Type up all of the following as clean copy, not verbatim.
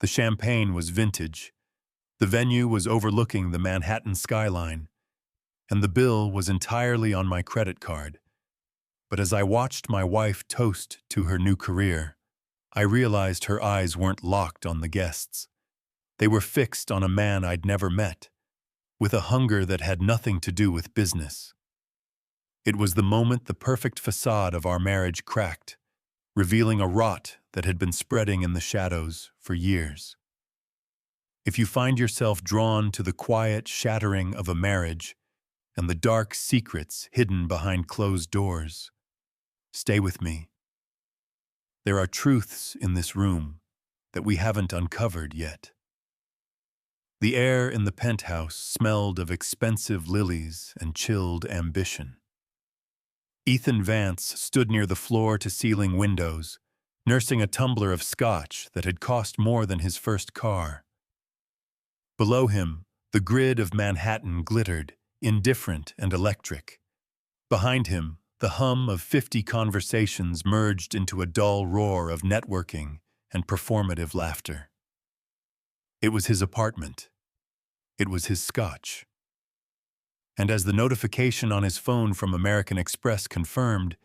The champagne was vintage. The venue was overlooking the Manhattan skyline, and the bill was entirely on my credit card. But as I watched my wife toast to her new career, I realized her eyes weren't locked on the guests. They were fixed on a man I'd never met, with a hunger that had nothing to do with business. It was the moment the perfect facade of our marriage cracked, revealing a rot that had been spreading in the shadows for years. If you find yourself drawn to the quiet shattering of a marriage and the dark secrets hidden behind closed doors, stay with me. There are truths in this room that we haven't uncovered yet. The air in the penthouse smelled of expensive lilies and chilled ambition. Ethan Vance stood near the floor-to-ceiling windows, nursing a tumbler of scotch that had cost more than his first car. Below him, the grid of Manhattan glittered, indifferent and electric. Behind him, the hum of 50 conversations merged into a dull roar of networking and performative laughter. It was his apartment. It was his scotch. And as the notification on his phone from American Express confirmed,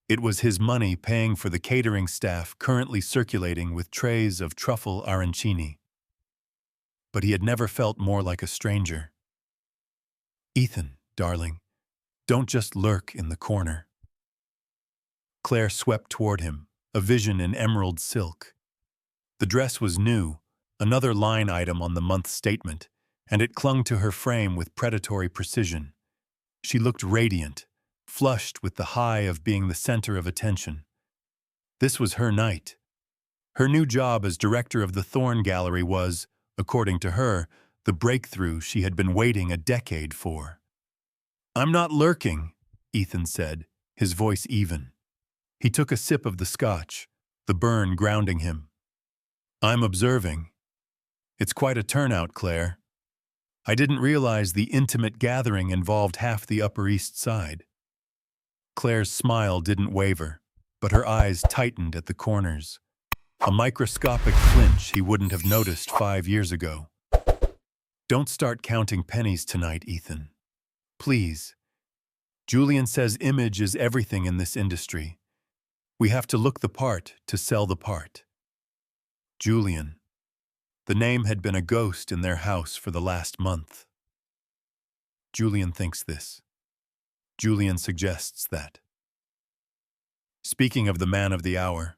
it was his money paying for the catering staff currently circulating with trays of truffle arancini. But he had never felt more like a stranger. "Ethan, darling, don't just lurk in the corner." Claire swept toward him, a vision in emerald silk. The dress was new, another line item on the month statement, and it clung to her frame with predatory precision. She looked radiant, flushed with the high of being the center of attention. This was her night. Her new job as director of the Thorn Gallery was, according to her, the breakthrough she had been waiting a decade for. "I'm not lurking," Ethan said, his voice even. He took a sip of the scotch, the burn grounding him. "I'm observing. It's quite a turnout, Claire. I didn't realize the intimate gathering involved half the Upper East Side." Claire's smile didn't waver, but her eyes tightened at the corners. A microscopic flinch he wouldn't have noticed 5 years ago. "Don't start counting pennies tonight, Ethan. Please. Julian says image is everything in this industry. We have to look the part to sell the part." Julian. The name had been a ghost in their house for the last month. Julian thinks this. Julian suggests that. "Speaking of the man of the hour,"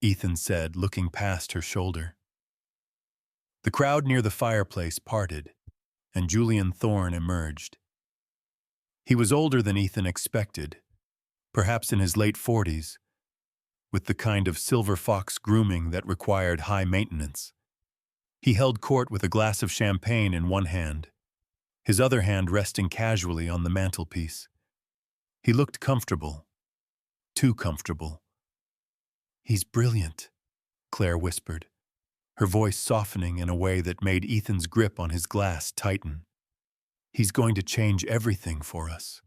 Ethan said, looking past her shoulder. The crowd near the fireplace parted, and Julian Thorne emerged. He was older than Ethan expected, perhaps in his late 40s, with the kind of silver fox grooming that required high maintenance. He held court with a glass of champagne in one hand, his other hand resting casually on the mantelpiece. He looked comfortable, too comfortable. "He's brilliant," Claire whispered, her voice softening in a way that made Ethan's grip on his glass tighten. "He's going to change everything for us."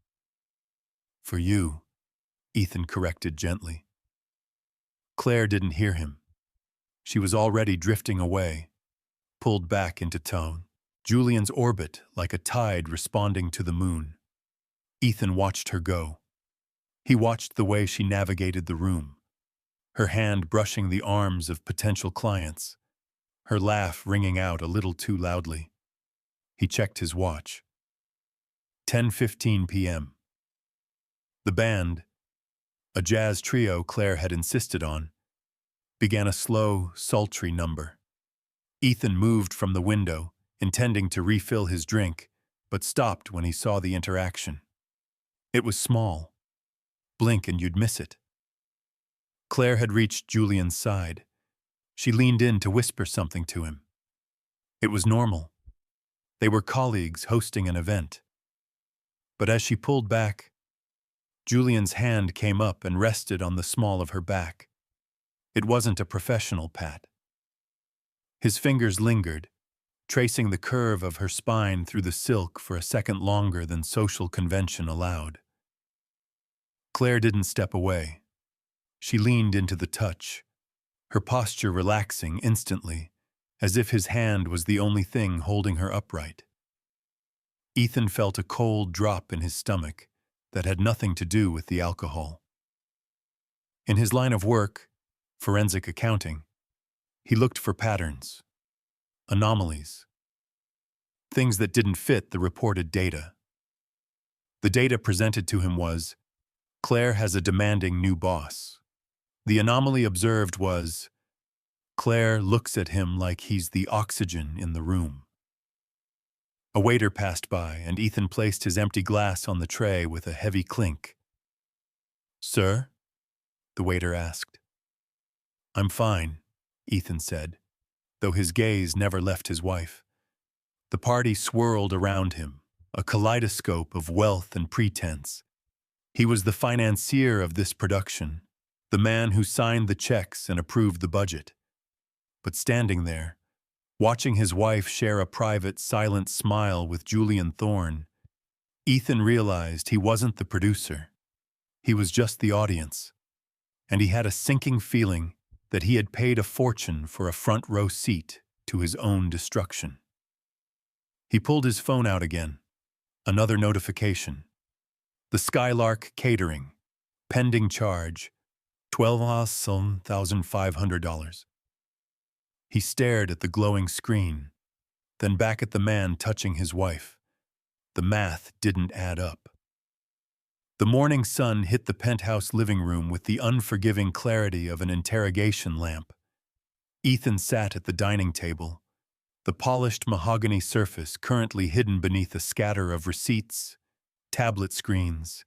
"For you," Ethan corrected gently. Claire didn't hear him. She was already drifting away, pulled back into tone, Julian's orbit like a tide responding to the moon. Ethan watched her go. He watched the way she navigated the room, her hand brushing the arms of potential clients, her laugh ringing out a little too loudly. He checked his watch. 10:15 p.m. The band, a jazz trio Claire had insisted on, began a slow, sultry number. Ethan moved from the window, intending to refill his drink, but stopped when he saw the interaction. It was small. Blink and you'd miss it. Claire had reached Julian's side. She leaned in to whisper something to him. It was normal. They were colleagues hosting an event. But as she pulled back, Julian's hand came up and rested on the small of her back. It wasn't a professional pat. His fingers lingered, tracing the curve of her spine through the silk for a second longer than social convention allowed. Claire didn't step away. She leaned into the touch, her posture relaxing instantly, as if his hand was the only thing holding her upright. Ethan felt a cold drop in his stomach that had nothing to do with the alcohol. In his line of work, forensic accounting, he looked for patterns, anomalies, things that didn't fit the reported data. The data presented to him was, Claire has a demanding new boss. The anomaly observed was, Claire looks at him like he's the oxygen in the room. A waiter passed by, and Ethan placed his empty glass on the tray with a heavy clink. "Sir?" the waiter asked. "I'm fine," Ethan said, though his gaze never left his wife. The party swirled around him, a kaleidoscope of wealth and pretense. He was the financier of this production, the man who signed the checks and approved the budget. But standing there, watching his wife share a private, silent smile with Julian Thorne, Ethan realized he wasn't the producer. He was just the audience, and he had a sinking feeling that he had paid a fortune for a front-row seat to his own destruction. He pulled his phone out again. Another notification. The Skylark Catering. Pending charge. $12,500. He stared at the glowing screen, then back at the man touching his wife. The math didn't add up. The morning sun hit the penthouse living room with the unforgiving clarity of an interrogation lamp. Ethan sat at the dining table, the polished mahogany surface currently hidden beneath a scatter of receipts, tablet screens,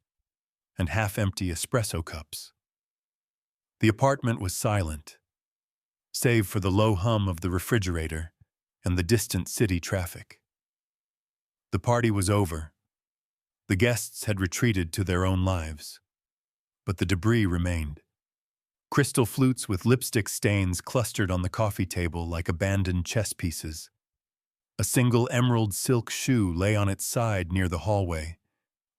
and half-empty espresso cups. The apartment was silent, save for the low hum of the refrigerator and the distant city traffic. The party was over. The guests had retreated to their own lives, but the debris remained. Crystal flutes with lipstick stains clustered on the coffee table like abandoned chess pieces. A single emerald silk shoe lay on its side near the hallway,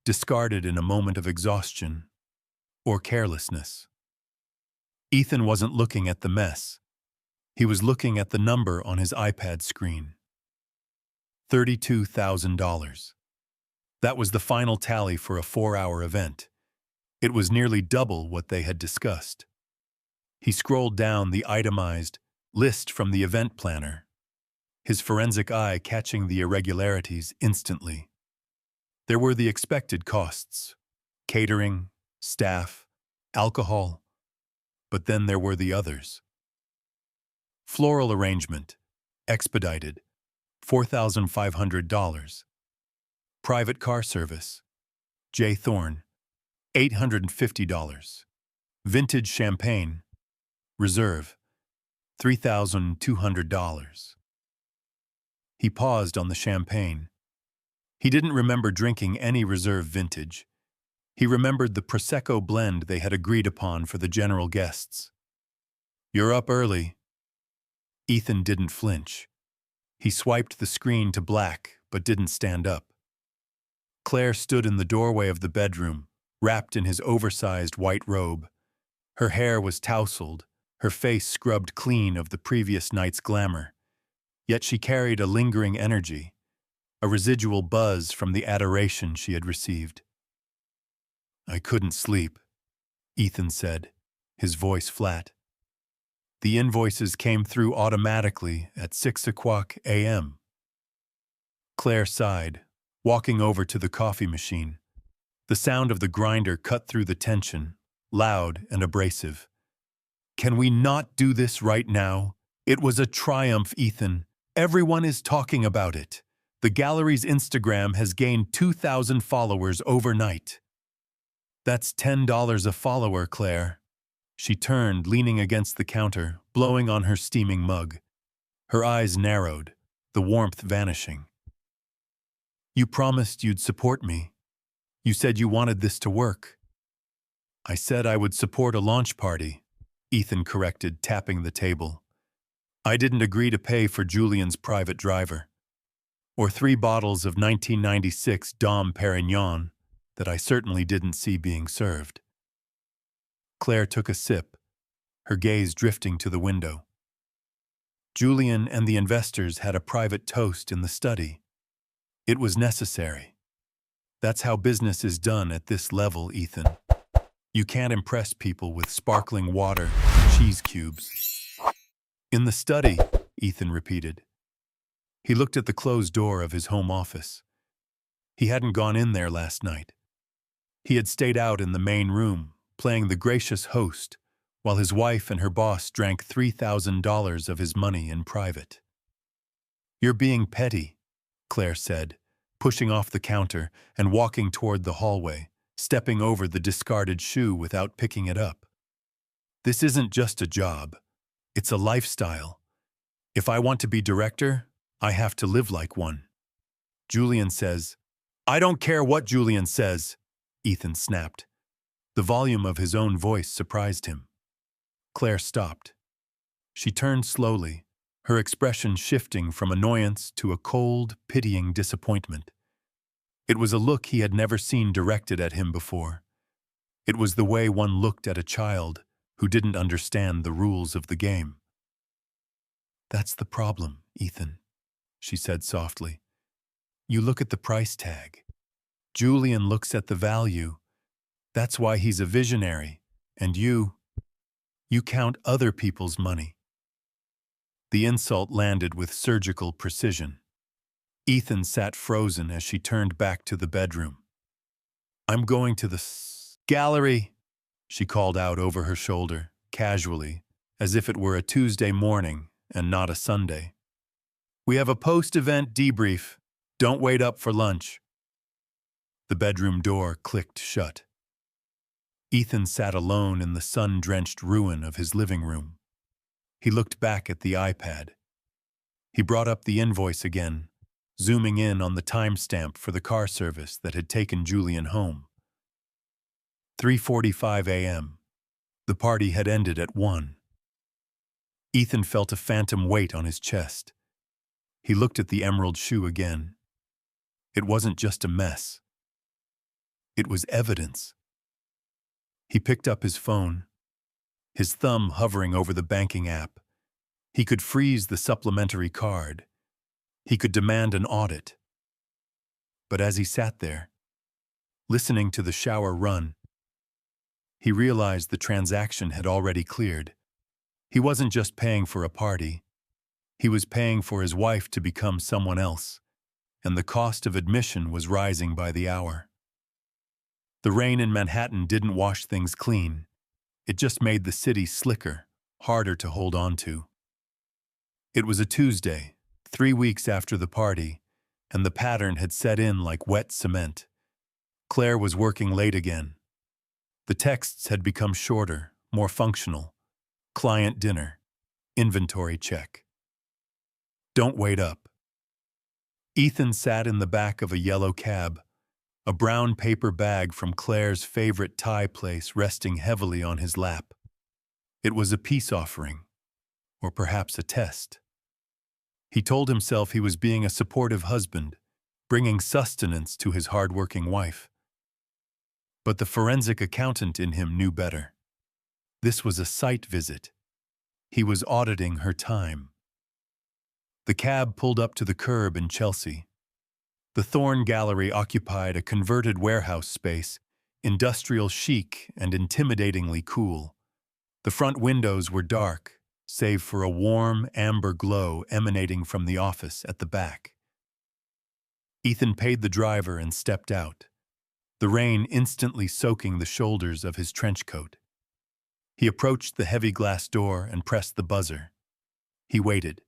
discarded in a moment of exhaustion or carelessness. Ethan wasn't looking at the mess. He was looking at the number on his iPad screen. $32,000. That was the final tally for a 4-hour event. It was nearly double what they had discussed. He scrolled down the itemized list from the event planner, his forensic eye catching the irregularities instantly. There were the expected costs: catering, staff, alcohol. But then there were the others. Floral arrangement, expedited, $4,500. Private car service, J. Thorne, $850. Vintage champagne, reserve, $3,200. He paused on the champagne. He didn't remember drinking any reserve vintage. He remembered the Prosecco blend they had agreed upon for the general guests. "You're up early." Ethan didn't flinch. He swiped the screen to black, but didn't stand up. Claire stood in the doorway of the bedroom, wrapped in his oversized white robe. Her hair was tousled, her face scrubbed clean of the previous night's glamour. Yet she carried a lingering energy, a residual buzz from the adoration she had received. "I couldn't sleep," Ethan said, his voice flat. The invoices came through automatically at 6 a.m. Claire sighed, walking over to the coffee machine. The sound of the grinder cut through the tension, loud and abrasive. "Can we not do this right now? It was a triumph, Ethan. Everyone is talking about it. The gallery's Instagram has gained 2,000 followers overnight." "That's $10 a follower, Claire." She turned, leaning against the counter, blowing on her steaming mug. Her eyes narrowed, the warmth vanishing. "You promised you'd support me. You said you wanted this to work." "I said I would support a launch party," Ethan corrected, tapping the table. "I didn't agree to pay for Julian's private driver, or 3 bottles of 1996 Dom Perignon that I certainly didn't see being served." Claire took a sip, her gaze drifting to the window. Julian and the investors had a private toast in the study. It was necessary. That's how business is done at this level, Ethan. You can't impress people with sparkling water and cheese cubes. In the study, Ethan repeated. He looked at the closed door of his home office. He hadn't gone in there last night. He had stayed out in the main room, playing the gracious host, while his wife and her boss drank $3,000 of his money in private. "You're being petty," Claire said, pushing off the counter and walking toward the hallway, stepping over the discarded shoe without picking it up. "This isn't just a job. It's a lifestyle. If I want to be director, I have to live like one." Julian says, "I don't care what Julian says," Ethan snapped. The volume of his own voice surprised him. Claire stopped. She turned slowly, her expression shifting from annoyance to a cold, pitying disappointment. It was a look he had never seen directed at him before. It was the way one looked at a child who didn't understand the rules of the game. "That's the problem, Ethan," she said softly. "You look at the price tag. Julian looks at the value. That's why he's a visionary, and you count other people's money." The insult landed with surgical precision. Ethan sat frozen as she turned back to the bedroom. "I'm going to the gallery," she called out over her shoulder, casually, as if it were a Tuesday morning and not a Sunday. "We have a post-event debrief. Don't wait up for lunch." The bedroom door clicked shut. Ethan sat alone in the sun-drenched ruin of his living room. He looked back at the iPad. He brought up the invoice again, zooming in on the timestamp for the car service that had taken Julian home. 3:45 a.m. The party had ended at 1. Ethan felt a phantom weight on his chest. He looked at the emerald shoe again. It wasn't just a mess. It was evidence. He picked up his phone, his thumb hovering over the banking app. He could freeze the supplementary card. He could demand an audit. But as he sat there, listening to the shower run, he realized the transaction had already cleared. He wasn't just paying for a party. He was paying for his wife to become someone else, and the cost of admission was rising by the hour. The rain in Manhattan didn't wash things clean. It just made the city slicker, harder to hold on to. It was a Tuesday, 3 weeks after the party, and the pattern had set in like wet cement. Claire was working late again. The texts had become shorter, more functional. Client dinner, inventory check. Don't wait up. Ethan sat in the back of a yellow cab, a brown paper bag from Claire's favorite Thai place resting heavily on his lap. It was a peace offering, or perhaps a test. He told himself he was being a supportive husband, bringing sustenance to his hard-working wife. But the forensic accountant in him knew better. This was a site visit. He was auditing her time. The cab pulled up to the curb in Chelsea. The Thorn Gallery occupied a converted warehouse space, industrial chic and intimidatingly cool. The front windows were dark, save for a warm, amber glow emanating from the office at the back. Ethan paid the driver and stepped out, the rain instantly soaking the shoulders of his trench coat. He approached the heavy glass door and pressed the buzzer. He waited.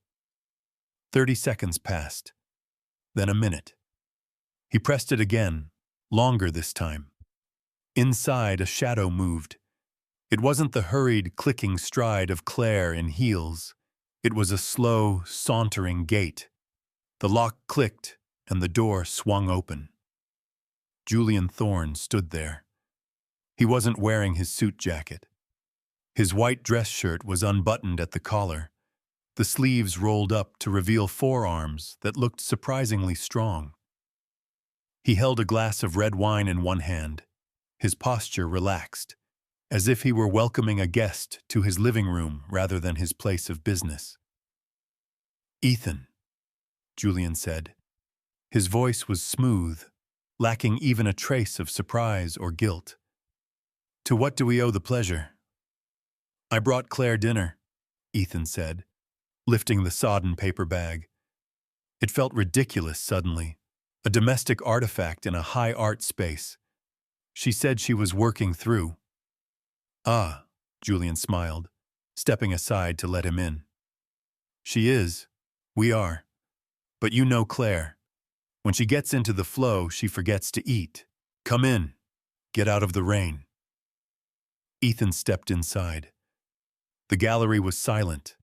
30 seconds passed, then a minute. He pressed it again, longer this time. Inside, a shadow moved. It wasn't the hurried, clicking stride of Claire in heels. It was a slow, sauntering gait. The lock clicked, and the door swung open. Julian Thorne stood there. He wasn't wearing his suit jacket. His white dress shirt was unbuttoned at the collar, the sleeves rolled up to reveal forearms that looked surprisingly strong. He held a glass of red wine in one hand, his posture relaxed, as if he were welcoming a guest to his living room rather than his place of business. Ethan, Julian said. His voice was smooth, lacking even a trace of surprise or guilt. To what do we owe the pleasure? I brought Claire dinner, Ethan said, lifting the sodden paper bag. It felt ridiculous suddenly, a domestic artifact in a high art space. She said she was working through. Ah, Julian smiled, stepping aside to let him in. She is. We are. But you know Claire. When she gets into the flow, she forgets to eat. Come in. Get out of the rain. Ethan stepped inside. The gallery was silent,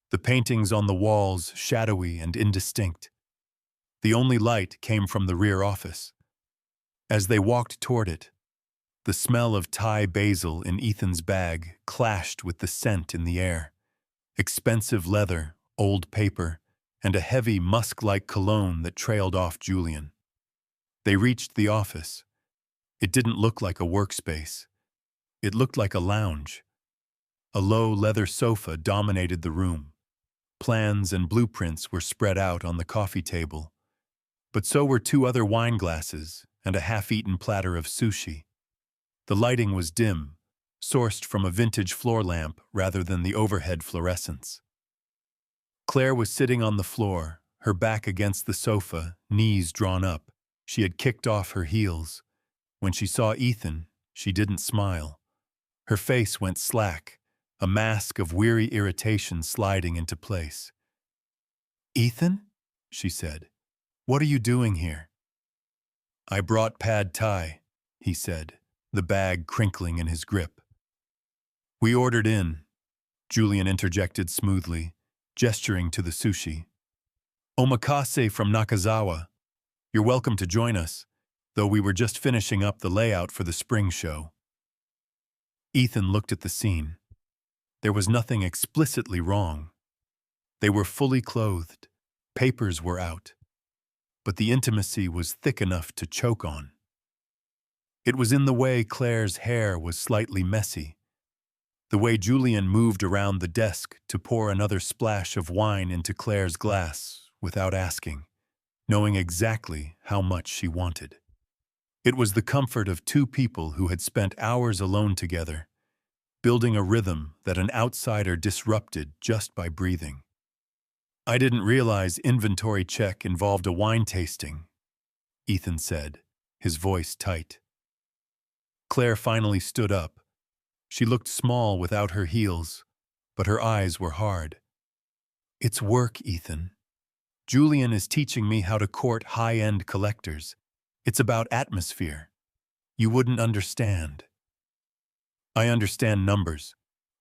the paintings on the walls shadowy and indistinct. The only light came from the rear office. As they walked toward it, the smell of Thai basil in Ethan's bag clashed with the scent in the air. Expensive leather, old paper, and a heavy musk-like cologne that trailed off Julian. They reached the office. It didn't look like a workspace. It looked like a lounge. A low leather sofa dominated the room. Plans and blueprints were spread out on the coffee table. But so were 2 other wine glasses and a half-eaten platter of sushi. The lighting was dim, sourced from a vintage floor lamp rather than the overhead fluorescence. Claire was sitting on the floor, her back against the sofa, knees drawn up. She had kicked off her heels. When she saw Ethan, she didn't smile. Her face went slack, a mask of weary irritation sliding into place. "Ethan?" she said. "What are you doing here?" "I brought pad thai," he said, the bag crinkling in his grip. "We ordered in," Julian interjected smoothly, gesturing to the sushi. "Omakase from Nakazawa. You're welcome to join us, though we were just finishing up the layout for the spring show." Ethan looked at the scene. There was nothing explicitly wrong. They were fully clothed. Papers were out. But the intimacy was thick enough to choke on. It was in the way Claire's hair was slightly messy, the way Julian moved around the desk to pour another splash of wine into Claire's glass without asking, knowing exactly how much she wanted. It was the comfort of 2 people who had spent hours alone together, building a rhythm that an outsider disrupted just by breathing. "I didn't realize inventory check involved a wine tasting," Ethan said, his voice tight. Claire finally stood up. She looked small without her heels, but her eyes were hard. "It's work, Ethan. Julian is teaching me how to court high-end collectors. It's about atmosphere. You wouldn't understand." "I understand numbers,"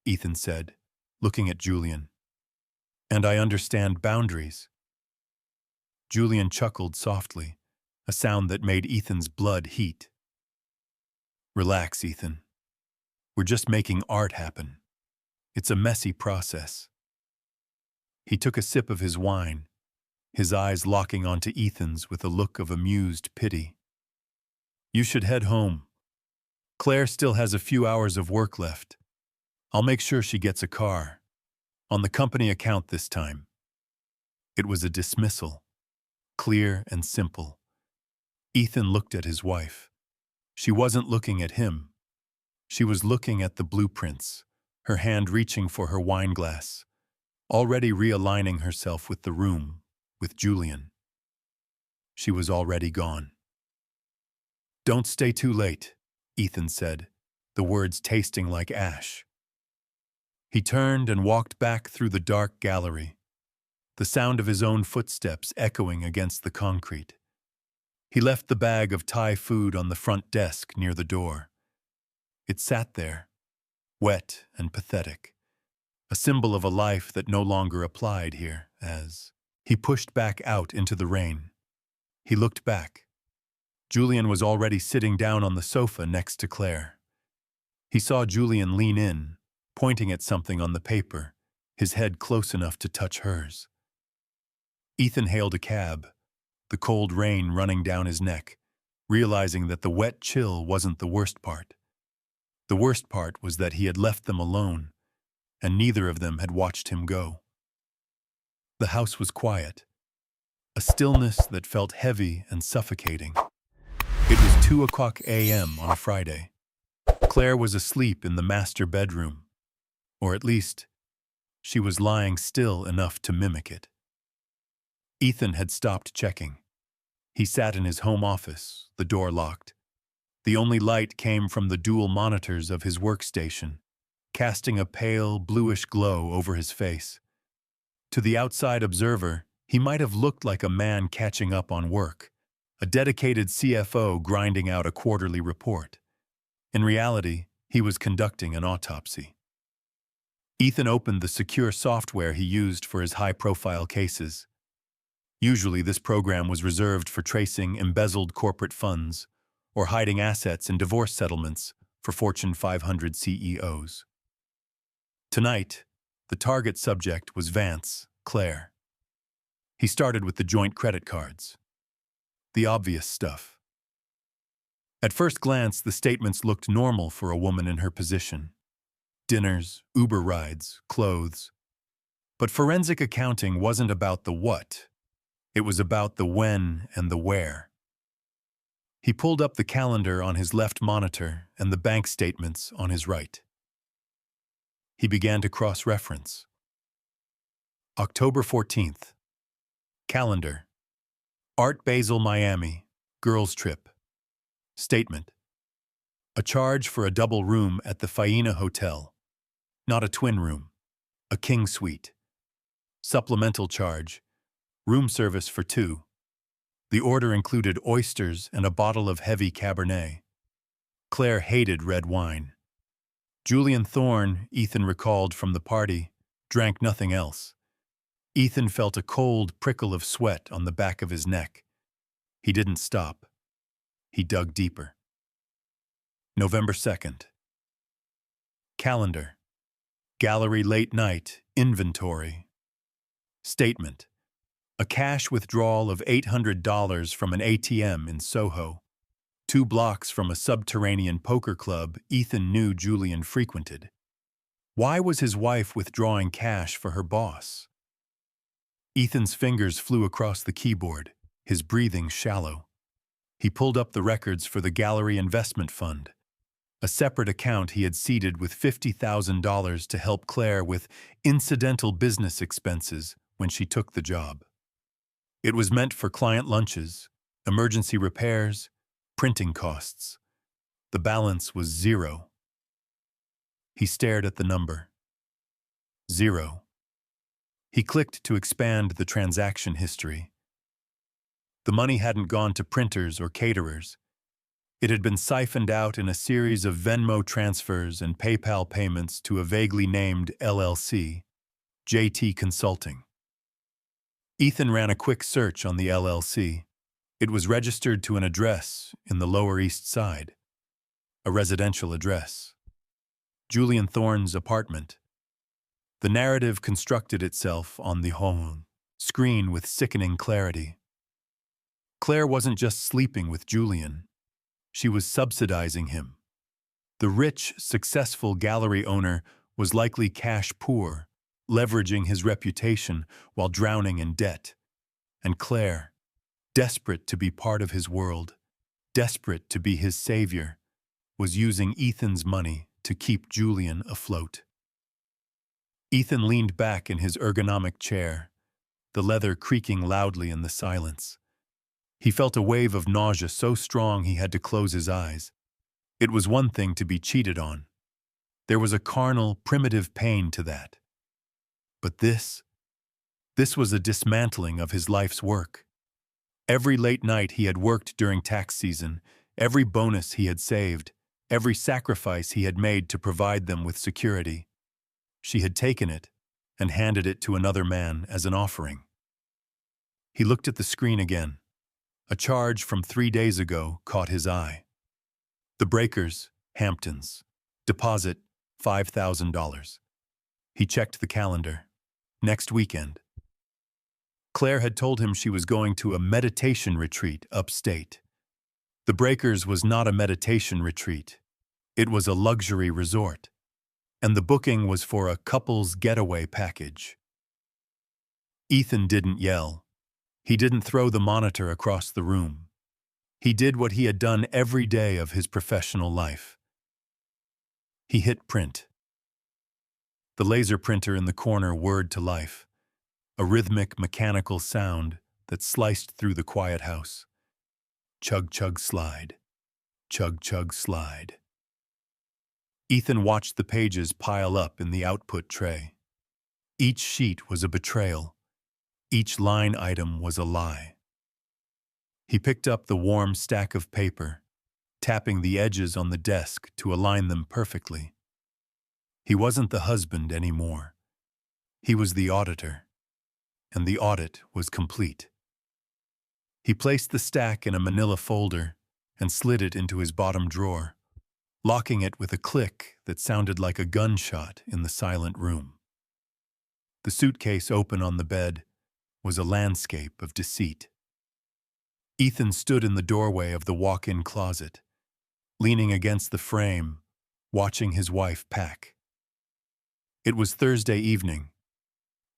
Ethan said, looking at Julian. "And I understand boundaries." Julian chuckled softly, a sound that made Ethan's blood heat. "Relax, Ethan. We're just making art happen. It's a messy process." He took a sip of his wine, his eyes locking onto Ethan's with a look of amused pity. "You should head home. Claire still has a few hours of work left. I'll make sure she gets a car. On the company account this time." It was a dismissal, clear and simple. Ethan looked at his wife. She wasn't looking at him. She was looking at the blueprints, her hand reaching for her wine glass, already realigning herself with the room, with Julian. She was already gone. "Don't stay too late," Ethan said, the words tasting like ash. He turned and walked back through the dark gallery, the sound of his own footsteps echoing against the concrete. He left the bag of Thai food on the front desk near the door. It sat there, wet and pathetic, a symbol of a life that no longer applied here. As he pushed back out into the rain, he looked back. Julian was already sitting down on the sofa next to Claire. He saw Julian lean in, pointing at something on the paper, his head close enough to touch hers. Ethan hailed a cab, the cold rain running down his neck, realizing that the wet chill wasn't the worst part. The worst part was that he had left them alone, and neither of them had watched him go. The house was quiet, a stillness that felt heavy and suffocating. It was 2 o'clock a.m. on a Friday. Claire was asleep in the master bedroom, or at least, she was lying still enough to mimic it. Ethan had stopped checking. He sat in his home office, the door locked. The only light came from the dual monitors of his workstation, casting a pale, bluish glow over his face. To the outside observer, he might have looked like a man catching up on work, a dedicated CFO grinding out a quarterly report. In reality, he was conducting an autopsy. Ethan opened the secure software he used for his high-profile cases. Usually, this program was reserved for tracing embezzled corporate funds or hiding assets in divorce settlements for Fortune 500 CEOs. Tonight, the target subject was Vance, Claire. He started with the joint credit cards. The obvious stuff. At first glance, the statements looked normal for a woman in her position. Dinners, Uber rides, clothes. But forensic accounting wasn't about the what. It was about the when and the where. He pulled up the calendar on his left monitor and the bank statements on his right. He began to cross-reference. October 14th. Calendar. Art Basel, Miami. Girls' trip. Statement. A charge for a double room at the Faena Hotel. Not a twin room. A king suite. Supplemental charge. Room service for 2. The order included oysters and a bottle of heavy Cabernet. Claire hated red wine. Julian Thorne, Ethan recalled from the party, drank nothing else. Ethan felt a cold prickle of sweat on the back of his neck. He didn't stop. He dug deeper. November 2nd. Calendar. Gallery late night, inventory. Statement. A cash withdrawal of $800 from an ATM in Soho, 2 blocks from a subterranean poker club Ethan knew Julian frequented. Why was his wife withdrawing cash for her boss? Ethan's fingers flew across the keyboard, his breathing shallow. He pulled up the records for the Gallery Investment Fund, a separate account he had seeded with $50,000 to help Claire with incidental business expenses when she took the job. It was meant for client lunches, emergency repairs, printing costs. The balance was 0. He stared at the number. 0. He clicked to expand the transaction history. The money hadn't gone to printers or caterers. It had been siphoned out in a series of Venmo transfers and PayPal payments to a vaguely named LLC, JT Consulting. Ethan ran a quick search on the LLC. It was registered to an address in the Lower East Side, a residential address. Julian Thorne's apartment. The narrative constructed itself on the home screen with sickening clarity. Claire wasn't just sleeping with Julian. She was subsidizing him. The rich, successful gallery owner was likely cash poor, leveraging his reputation while drowning in debt. And Claire, desperate to be part of his world, desperate to be his savior, was using Ethan's money to keep Julian afloat. Ethan leaned back in his ergonomic chair, the leather creaking loudly in the silence. He felt a wave of nausea so strong he had to close his eyes. It was one thing to be cheated on. There was a carnal, primitive pain to that. But this was a dismantling of his life's work. Every late night he had worked during tax season, every bonus he had saved, every sacrifice he had made to provide them with security. She had taken it and handed it to another man as an offering. He looked at the screen again. A charge from 3 days ago caught his eye. The breakers, Hamptons. Deposit, $5,000. He checked the calendar. Next weekend. Claire had told him she was going to a meditation retreat upstate. The Breakers was not a meditation retreat. It was a luxury resort. And the booking was for a couple's getaway package. Ethan didn't yell. He didn't throw the monitor across the room. He did what he had done every day of his professional life. He hit print. The laser printer in the corner whirred to life, a rhythmic, mechanical sound that sliced through the quiet house. Chug, chug, slide. Chug, chug, slide. Ethan watched the pages pile up in the output tray. Each sheet was a betrayal. Each line item was a lie. He picked up the warm stack of paper, tapping the edges on the desk to align them perfectly. He wasn't the husband anymore. He was the auditor, and the audit was complete. He placed the stack in a manila folder and slid it into his bottom drawer, locking it with a click that sounded like a gunshot in the silent room. The suitcase open on the bed was a landscape of deceit. Ethan stood in the doorway of the walk-in closet, leaning against the frame, watching his wife pack. It was Thursday evening.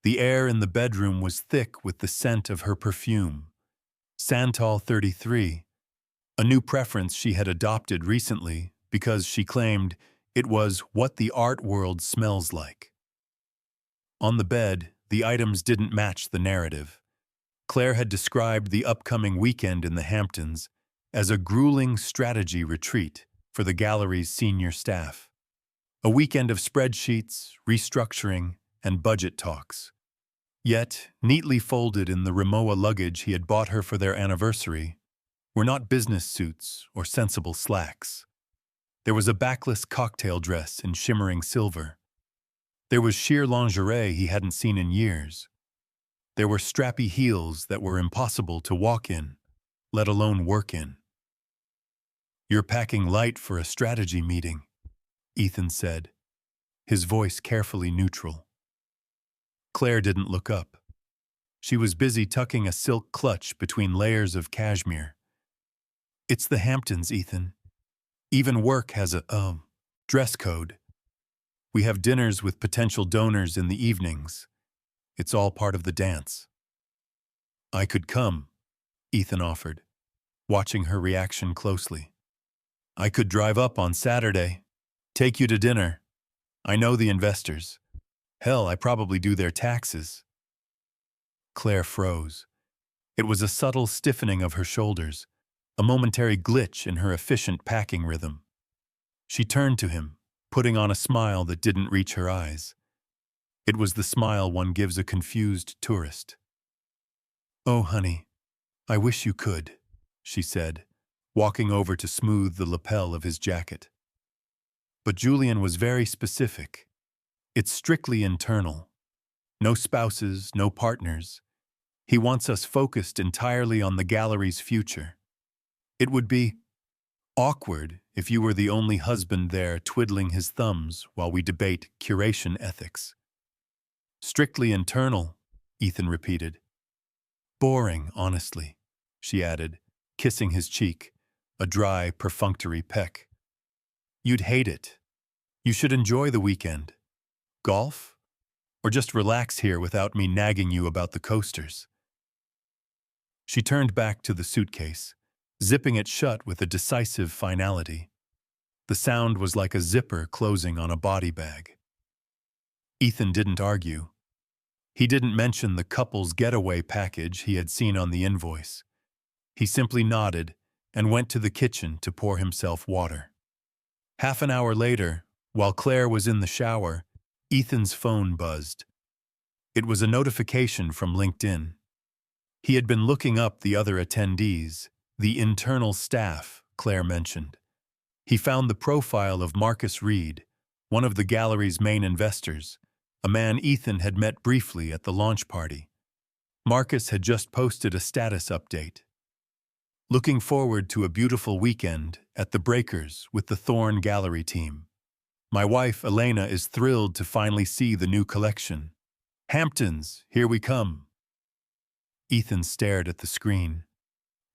The air in the bedroom was thick with the scent of her perfume, Santal 33, a new preference she had adopted recently because she claimed it was what the art world smells like. On the bed, the items didn't match the narrative. Claire had described the upcoming weekend in the Hamptons as a grueling strategy retreat for the gallery's senior staff. A weekend of spreadsheets, restructuring, and budget talks. Yet, neatly folded in the Rimowa luggage he had bought her for their anniversary, were not business suits or sensible slacks. There was a backless cocktail dress in shimmering silver. There was sheer lingerie he hadn't seen in years. There were strappy heels that were impossible to walk in, let alone work in. "You're packing light for a strategy meeting," Ethan said, his voice carefully neutral. Claire didn't look up. She was busy tucking a silk clutch between layers of cashmere. "It's the Hamptons, Ethan. Even work has a, dress code. We have dinners with potential donors in the evenings. It's all part of the dance." "I could come," Ethan offered, watching her reaction closely. "I could drive up on Saturday, take you to dinner. I know the investors. Hell, I probably do their taxes." Claire froze. It was a subtle stiffening of her shoulders, a momentary glitch in her efficient packing rhythm. She turned to him, putting on a smile that didn't reach her eyes. It was the smile one gives a confused tourist. "Oh, honey, I wish you could," she said, walking over to smooth the lapel of his jacket. But Julian was very specific. "It's strictly internal. No spouses, no partners. He wants us focused entirely on the gallery's future. It would be awkward if you were the only husband there twiddling his thumbs while we debate curation ethics." "Strictly internal," Ethan repeated. "Boring, honestly," she added, kissing his cheek, a dry, perfunctory peck. "You'd hate it. You should enjoy the weekend. Golf? Or just relax here without me nagging you about the coasters?" She turned back to the suitcase, zipping it shut with a decisive finality. The sound was like a zipper closing on a body bag. Ethan didn't argue. He didn't mention the couple's getaway package he had seen on the invoice. He simply nodded and went to the kitchen to pour himself water. Half an hour later, while Claire was in the shower, Ethan's phone buzzed. It was a notification from LinkedIn. He had been looking up the other attendees, the internal staff, Claire mentioned. He found the profile of Marcus Reed, one of the gallery's main investors, a man Ethan had met briefly at the launch party. Marcus had just posted a status update. "Looking forward to a beautiful weekend at the Breakers with the Thorn Gallery team. My wife, Elena, is thrilled to finally see the new collection. Hamptons, here we come." Ethan stared at the screen.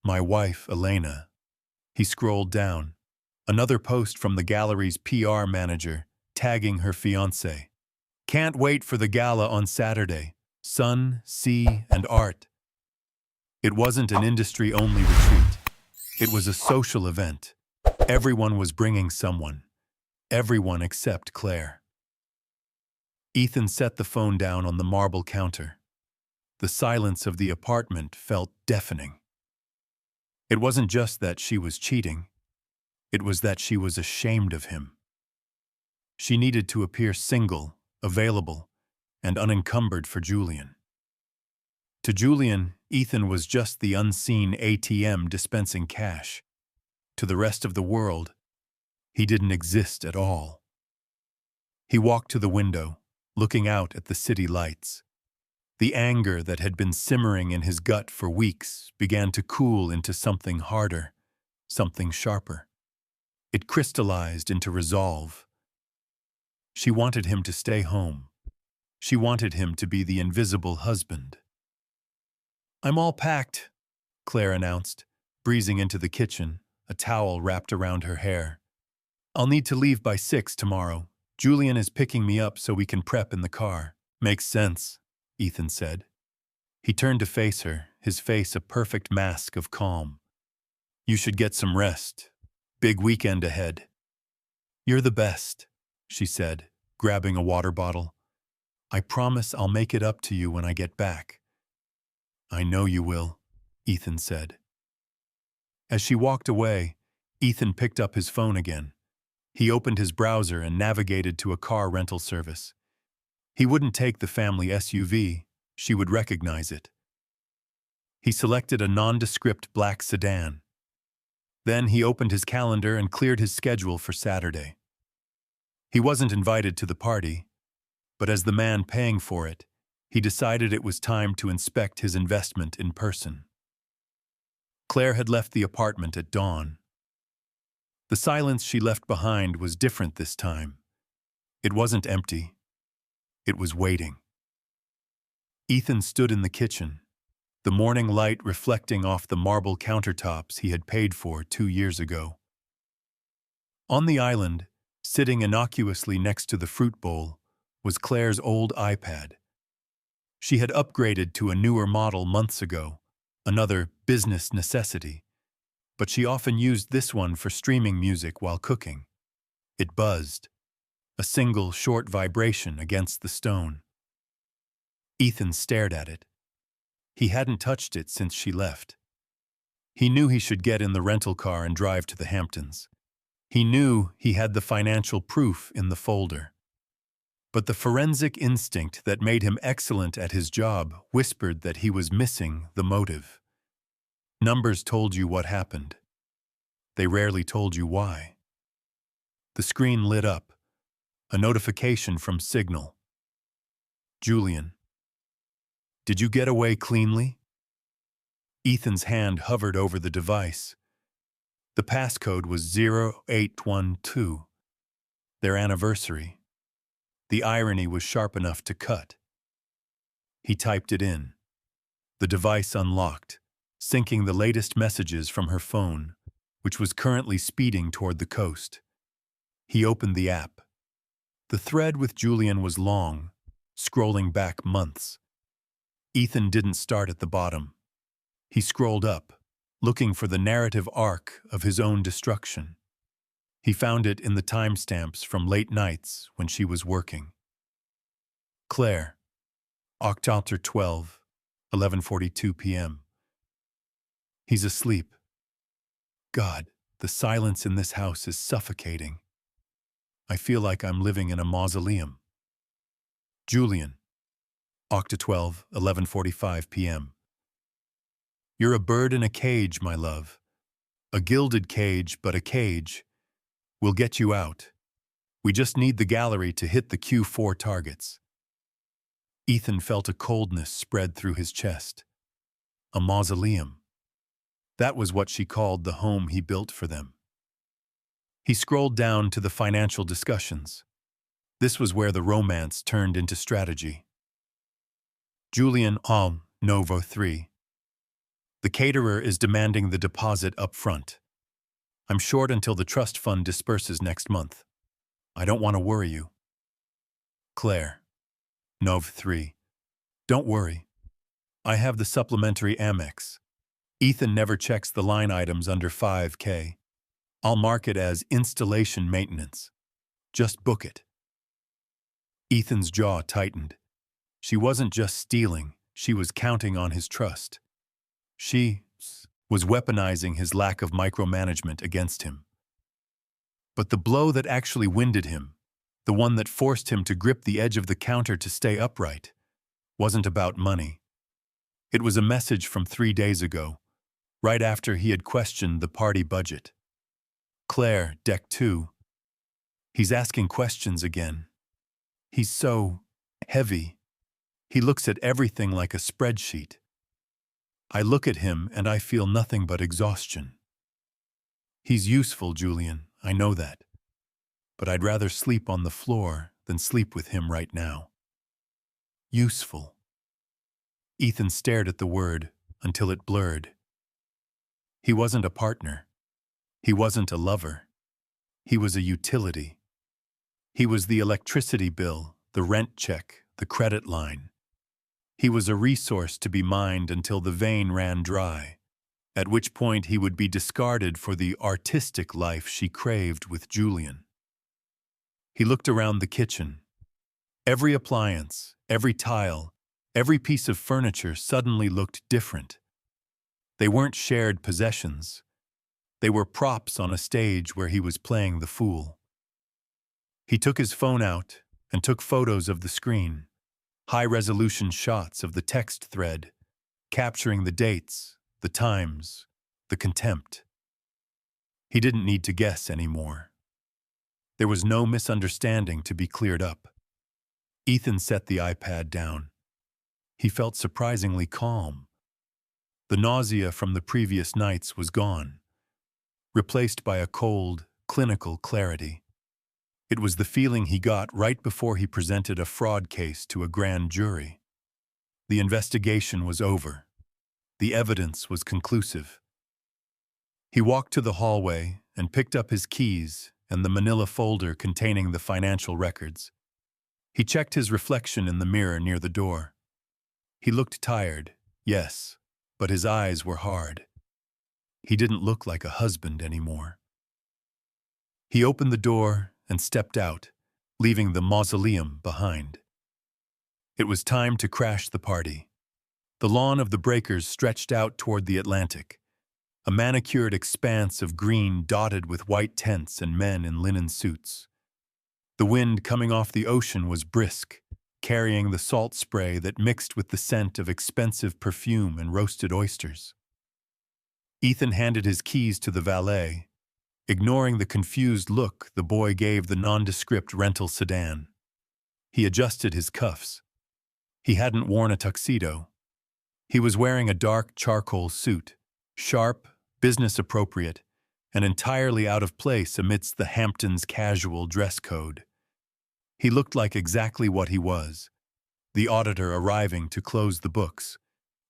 "My wife, Elena." He scrolled down. Another post from the gallery's PR manager, tagging her fiancé. "Can't wait for the gala on Saturday. sun, sea, and art. It wasn't an industry-only retreat. It was a social event. Everyone was bringing someone. Everyone except Claire. Ethan set the phone down on the marble counter. The silence of the apartment felt deafening. It wasn't just that she was cheating. It was that she was ashamed of him. She needed to appear single, available, and unencumbered for Julian. To Julian, Ethan was just the unseen ATM dispensing cash. To the rest of the world, he didn't exist at all. He walked to the window, looking out at the city lights. The anger that had been simmering in his gut for weeks began to cool into something harder, something sharper. It crystallized into resolve. She wanted him to stay home. She wanted him to be the invisible husband. "I'm all packed," Claire announced, breezing into the kitchen, a towel wrapped around her hair. "I'll need to leave by 6 tomorrow. Julian is picking me up so we can prep in the car." "Makes sense," Ethan said. He turned to face her, his face a perfect mask of calm. "You should get some rest. Big weekend ahead." "You're the best," she said, grabbing a water bottle. "I promise I'll make it up to you when I get back." "I know you will," Ethan said. As she walked away, Ethan picked up his phone again. He opened his browser and navigated to a car rental service. He wouldn't take the family SUV. She would recognize it. He selected a nondescript black sedan. Then he opened his calendar and cleared his schedule for Saturday. He wasn't invited to the party, but as the man paying for it, he decided it was time to inspect his investment in person. Claire had left the apartment at dawn. The silence she left behind was different this time. It wasn't empty. It was waiting. Ethan stood in the kitchen, the morning light reflecting off the marble countertops he had paid for 2 years ago. On the island, sitting innocuously next to the fruit bowl, was Claire's old iPad. She had upgraded to a newer model months ago, another business necessity, but she often used this one for streaming music while cooking. It buzzed, a single short vibration against the stone. Ethan stared at it. He hadn't touched it since she left. He knew he should get in the rental car and drive to the Hamptons. He knew he had the financial proof in the folder. But the forensic instinct that made him excellent at his job whispered that he was missing the motive. Numbers told you what happened. They rarely told you why. The screen lit up, a notification from Signal. "Julian, did you get away cleanly?" Ethan's hand hovered over the device. The passcode was 0812, their anniversary. The irony was sharp enough to cut. He typed it in. The device unlocked, syncing the latest messages from her phone, which was currently speeding toward the coast. He opened the app. The thread with Julian was long, scrolling back months. Ethan didn't start at the bottom. He scrolled up, looking for the narrative arc of his own destruction. He found it in the timestamps from late nights when she was working. Claire, October 12, 11:42 p.m. He's asleep. God, the silence in this house is suffocating. I feel like I'm living in a mausoleum. Julian, October 12, 11:45 p.m. You're a bird in a cage, my love. A gilded cage, but a cage. We'll get you out. We just need the gallery to hit the Q4 targets. Ethan felt a coldness spread through his chest. A mausoleum. That was what she called the home he built for them. He scrolled down to the financial discussions. This was where the romance turned into strategy. Julian Novo 3. The caterer is demanding the deposit up front. I'm short until the trust fund disperses next month. I don't want to worry you. Claire, Nov 3. Don't worry. I have the supplementary Amex. Ethan never checks the line items under 5K. I'll mark it as installation maintenance. Just book it. Ethan's jaw tightened. She wasn't just stealing, she was counting on his trust. She was weaponizing his lack of micromanagement against him. But the blow that actually winded him, the one that forced him to grip the edge of the counter to stay upright, wasn't about money. It was a message from 3 days ago, right after he had questioned the party budget. Claire, deck 2. He's asking questions again. He's so heavy. He looks at everything like a spreadsheet. I look at him and I feel nothing but exhaustion. He's useful, Julian, I know that. But I'd rather sleep on the floor than sleep with him right now. Useful. Ethan stared at the word until it blurred. He wasn't a partner. He wasn't a lover. He was a utility. He was the electricity bill, the rent check, the credit line. He was a resource to be mined until the vein ran dry, at which point he would be discarded for the artistic life she craved with Julian. He looked around the kitchen. Every appliance, every tile, every piece of furniture suddenly looked different. They weren't shared possessions. They were props on a stage where he was playing the fool. He took his phone out and took photos of the screen, high-resolution shots of the text thread, capturing the dates, the times, the contempt. He didn't need to guess anymore. There was no misunderstanding to be cleared up. Ethan set the iPad down. He felt surprisingly calm. The nausea from the previous nights was gone, replaced by a cold, clinical clarity. It was the feeling he got right before he presented a fraud case to a grand jury. The investigation was over. The evidence was conclusive. He walked to the hallway and picked up his keys and the manila folder containing the financial records. He checked his reflection in the mirror near the door. He looked tired, yes, but his eyes were hard. He didn't look like a husband anymore. He opened the door and stepped out, leaving the mausoleum behind. It was time to crash the party. The lawn of the breakers stretched out toward the Atlantic, a manicured expanse of green dotted with white tents and men in linen suits. The wind coming off the ocean was brisk, carrying the salt spray that mixed with the scent of expensive perfume and roasted oysters. Ethan handed his keys to the valet, ignoring the confused look the boy gave the nondescript rental sedan. He adjusted his cuffs. He hadn't worn a tuxedo. He was wearing a dark charcoal suit, sharp, business-appropriate, and entirely out of place amidst the Hamptons casual dress code. He looked like exactly what he was, the auditor arriving to close the books.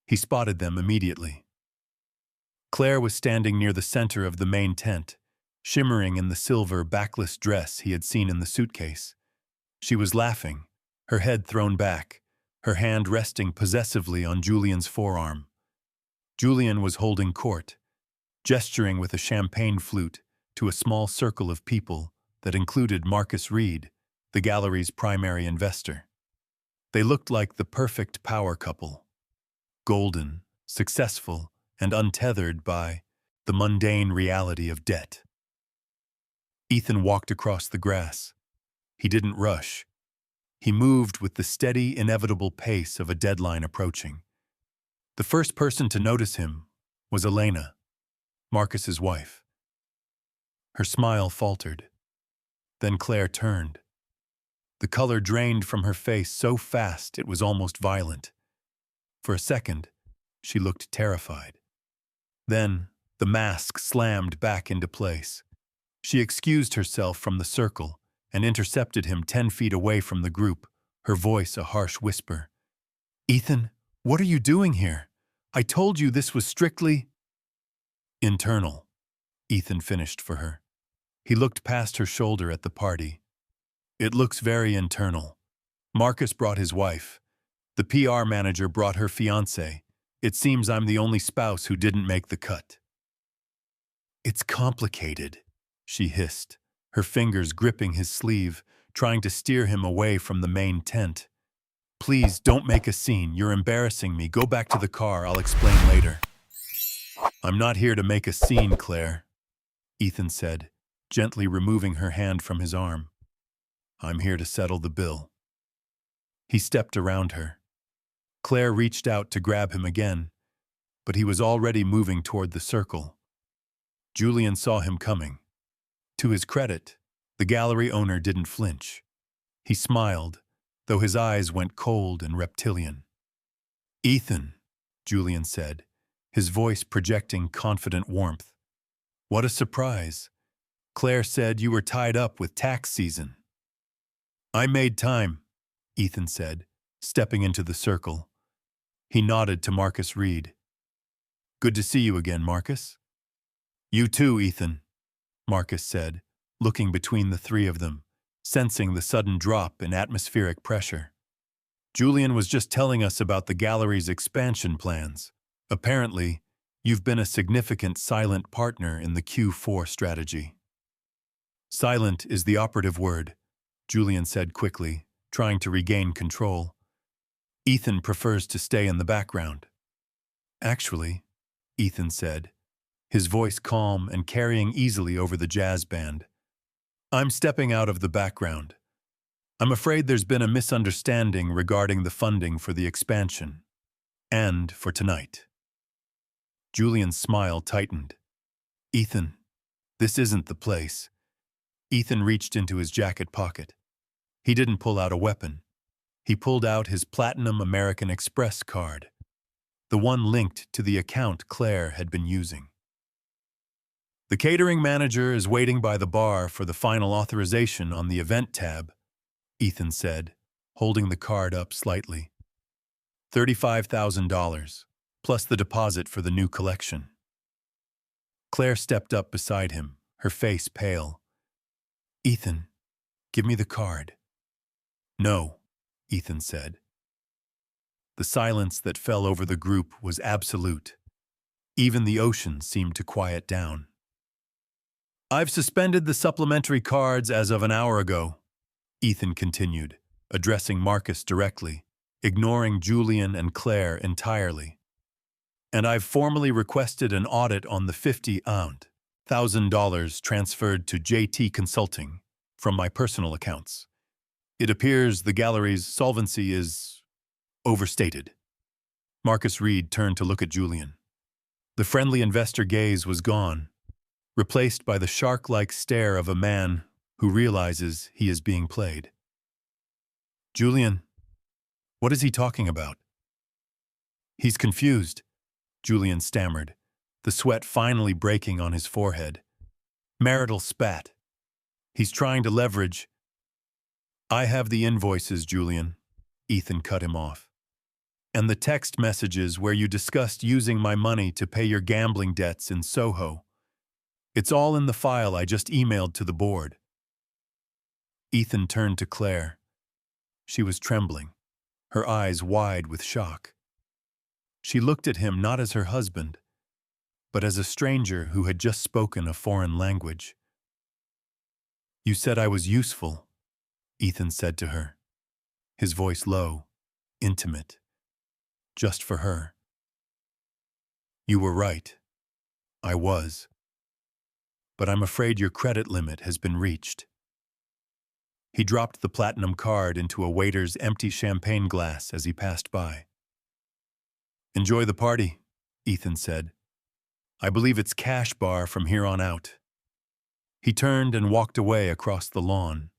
He spotted them immediately. Claire was standing near the center of the main tent, shimmering in the silver backless dress he had seen in the suitcase. She was laughing, her head thrown back, her hand resting possessively on Julian's forearm. Julian was holding court, gesturing with a champagne flute to a small circle of people that included Marcus Reed, the gallery's primary investor. They looked like the perfect power couple, golden, successful, and untethered by the mundane reality of debt. Ethan walked across the grass. He didn't rush. He moved with the steady, inevitable pace of a deadline approaching. The first person to notice him was Elena, Marcus's wife. Her smile faltered. Then Claire turned. The color drained from her face so fast it was almost violent. For a second, she looked terrified. Then, the mask slammed back into place. She excused herself from the circle and intercepted him 10 feet away from the group, her voice a harsh whisper. "Ethan, what are you doing here? I told you this was strictly—" "Internal," Ethan finished for her. He looked past her shoulder at the party. "It looks very internal. Marcus brought his wife. The PR manager brought her fiancé. It seems I'm the only spouse who didn't make the cut. It's complicated, she hissed, her fingers gripping his sleeve, trying to steer him away from the main tent. Please, don't make a scene. You're embarrassing me. Go back to the car. I'll explain later. I'm not here to make a scene, Claire, Ethan said, gently removing her hand from his arm. I'm here to settle the bill. He stepped around her. Claire reached out to grab him again, but he was already moving toward the circle. Julian saw him coming. To his credit, the gallery owner didn't flinch. He smiled, though his eyes went cold and reptilian. Ethan, Julian said, his voice projecting confident warmth. What a surprise. Claire said you were tied up with tax season. I made time, Ethan said, stepping into the circle. He nodded to Marcus Reed. Good to see you again, Marcus. You too, Ethan, Marcus said, looking between the three of them, sensing the sudden drop in atmospheric pressure. Julian was just telling us about the gallery's expansion plans. Apparently, you've been a significant silent partner in the Q4 strategy. Silent is the operative word, Julian said quickly, trying to regain control. Ethan prefers to stay in the background. Actually, Ethan said, his voice calm and carrying easily over the jazz band. I'm stepping out of the background. I'm afraid there's been a misunderstanding regarding the funding for the expansion. And for tonight. Julian's smile tightened. Ethan, this isn't the place. Ethan reached into his jacket pocket. He didn't pull out a weapon. He pulled out his Platinum American Express card, the one linked to the account Claire had been using. The catering manager is waiting by the bar for the final authorization on the event tab, Ethan said, holding the card up slightly. $35,000, plus the deposit for the new collection. Claire stepped up beside him, her face pale. Ethan, give me the card. No, Ethan said. The silence that fell over the group was absolute. Even the ocean seemed to quiet down. I've suspended the supplementary cards as of an hour ago, Ethan continued, addressing Marcus directly, ignoring Julian and Claire entirely. And I've formally requested an audit on the $50,000 transferred to JT Consulting from my personal accounts. It appears the gallery's solvency is overstated. Marcus Reed turned to look at Julian. The friendly investor gaze was gone, replaced by the shark-like stare of a man who realizes he is being played. Julian, what is he talking about? He's confused, Julian stammered, the sweat finally breaking on his forehead. Marital spat. He's trying to leverage. I have the invoices, Julian, Ethan cut him off. And the text messages where you discussed using my money to pay your gambling debts in Soho. It's all in the file I just emailed to the board. Ethan turned to Claire. She was trembling, her eyes wide with shock. She looked at him not as her husband, but as a stranger who had just spoken a foreign language. You said I was useful, Ethan said to her, his voice low, intimate, just for her. You were right. I was. But I'm afraid your credit limit has been reached. He dropped the platinum card into a waiter's empty champagne glass as he passed by. Enjoy the party, Ethan said. I believe it's cash bar from here on out. He turned and walked away across the lawn.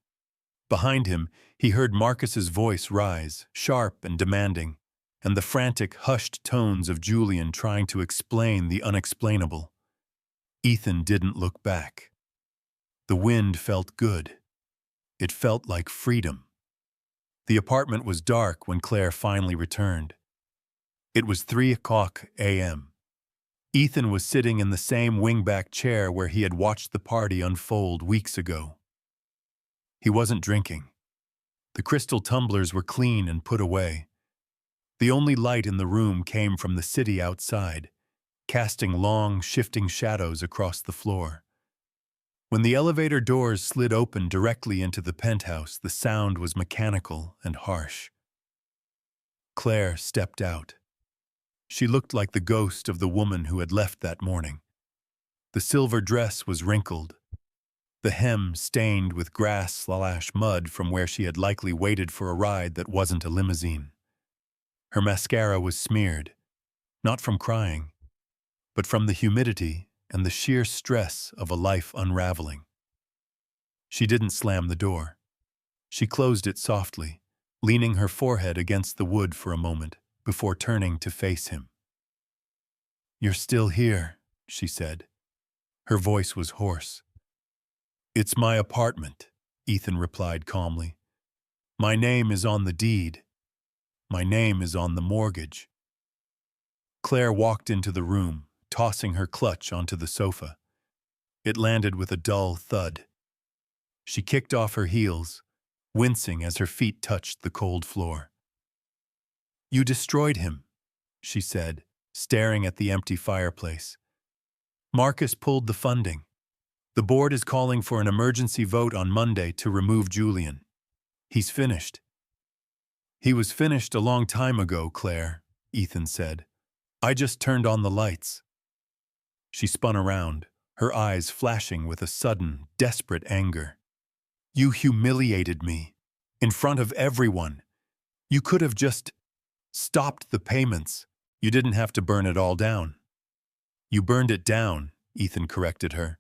Behind him, he heard Marcus's voice rise, sharp and demanding, and the frantic, hushed tones of Julian trying to explain the unexplainable. Ethan didn't look back. The wind felt good. It felt like freedom. The apartment was dark when Claire finally returned. It was 3:00 a.m. Ethan was sitting in the same wingback chair where he had watched the party unfold weeks ago. He wasn't drinking. The crystal tumblers were clean and put away. The only light in the room came from the city outside, casting long, shifting shadows across the floor. When the elevator doors slid open directly into the penthouse, the sound was mechanical and harsh. Claire stepped out. She looked like the ghost of the woman who had left that morning. The silver dress was wrinkled, the hem stained with grass/mud from where she had likely waited for a ride that wasn't a limousine. Her mascara was smeared, not from crying, but from the humidity and the sheer stress of a life unraveling. She didn't slam the door. She closed it softly, leaning her forehead against the wood for a moment before turning to face him. "You're still here," she said. Her voice was hoarse. "It's my apartment," Ethan replied calmly. "My name is on the deed. My name is on the mortgage." Claire walked into the room, tossing her clutch onto the sofa. It landed with a dull thud. She kicked off her heels, wincing as her feet touched the cold floor. "You destroyed him," she said, staring at the empty fireplace. "Marcus pulled the funding. The board is calling for an emergency vote on Monday to remove Julian. He's finished." "He was finished a long time ago, Claire," Ethan said. "I just turned on the lights." She spun around, her eyes flashing with a sudden, desperate anger. "You humiliated me, in front of everyone. You could have just stopped the payments. You didn't have to burn it all down." "You burned it down," Ethan corrected her.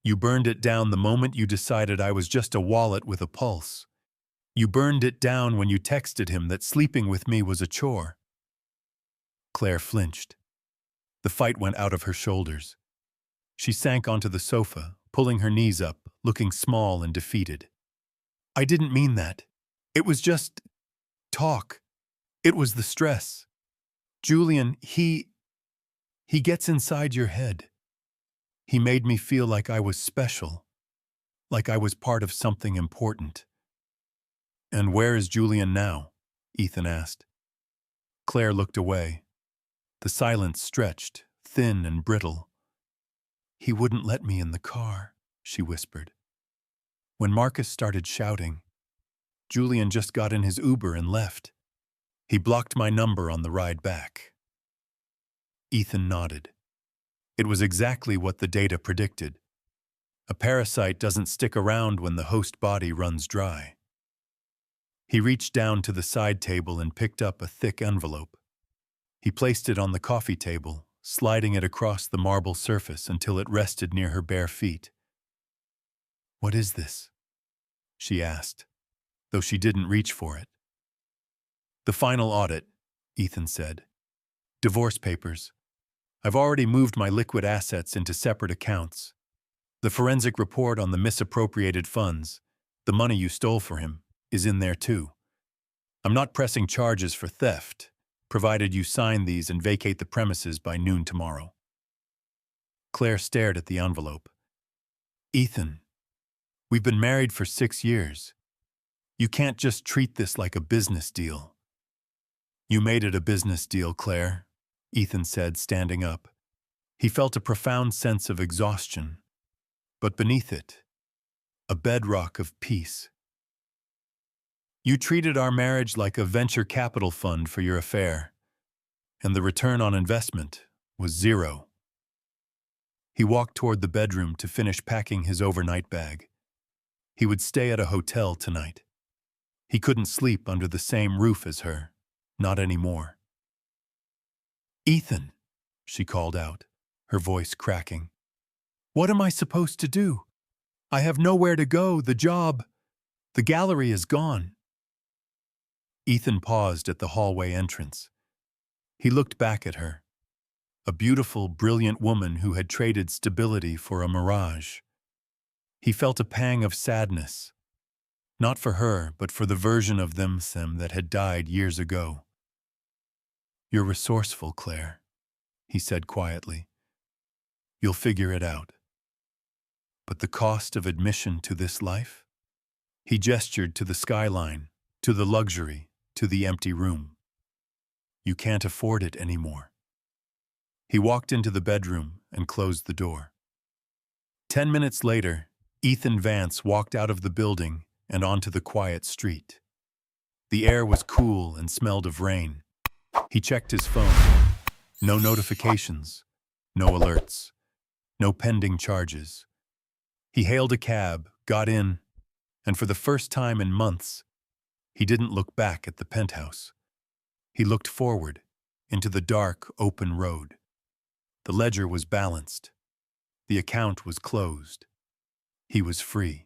"You burned it down the moment you decided I was just a wallet with a pulse. You burned it down when you texted him that sleeping with me was a chore." Claire flinched. The fight went out of her shoulders. She sank onto the sofa, pulling her knees up, looking small and defeated. "I didn't mean that. It was just talk. It was the stress. Julian, he gets inside your head. He made me feel like I was special, like I was part of something important." "And where is Julian now?" Ethan asked. Claire looked away. The silence stretched, thin and brittle. "He wouldn't let me in the car," she whispered. "When Marcus started shouting, Julian just got in his Uber and left. He blocked my number on the ride back." Ethan nodded. It was exactly what the data predicted. A parasite doesn't stick around when the host body runs dry. He reached down to the side table and picked up a thick envelope. He placed it on the coffee table, sliding it across the marble surface until it rested near her bare feet. "What is this?" she asked, though she didn't reach for it. "The final audit," Ethan said. "Divorce papers. I've already moved my liquid assets into separate accounts. The forensic report on the misappropriated funds, the money you stole for him, is in there too. I'm not pressing charges for theft, provided you sign these and vacate the premises by noon tomorrow." Claire stared at the envelope. "Ethan, we've been married for 6 years. You can't just treat this like a business deal." "You made it a business deal, Claire," Ethan said, standing up. He felt a profound sense of exhaustion, but beneath it, a bedrock of peace. "You treated our marriage like a venture capital fund for your affair, and the return on investment was 0. He walked toward the bedroom to finish packing his overnight bag. He would stay at a hotel tonight. He couldn't sleep under the same roof as her, not anymore. "Ethan," she called out, her voice cracking. "What am I supposed to do? I have nowhere to go, the gallery is gone." Ethan paused at the hallway entrance. He looked back at her, a beautiful, brilliant woman who had traded stability for a mirage. He felt a pang of sadness, not for her, but for the version of them that had died years ago. "You're resourceful, Claire," he said quietly. "You'll figure it out. But the cost of admission to this life?" He gestured to the skyline, to the luxury, to the empty room. You can't afford it anymore. He walked into the bedroom and closed the door. 10 minutes later, Ethan Vance walked out of the building and onto the quiet street. The air was cool and smelled of rain. He checked his phone. No notifications, no alerts, no pending charges. He hailed a cab, got in, and for the first time in months, he didn't look back at the penthouse. He looked forward, into the dark, open road. The ledger was balanced. The account was closed. He was free.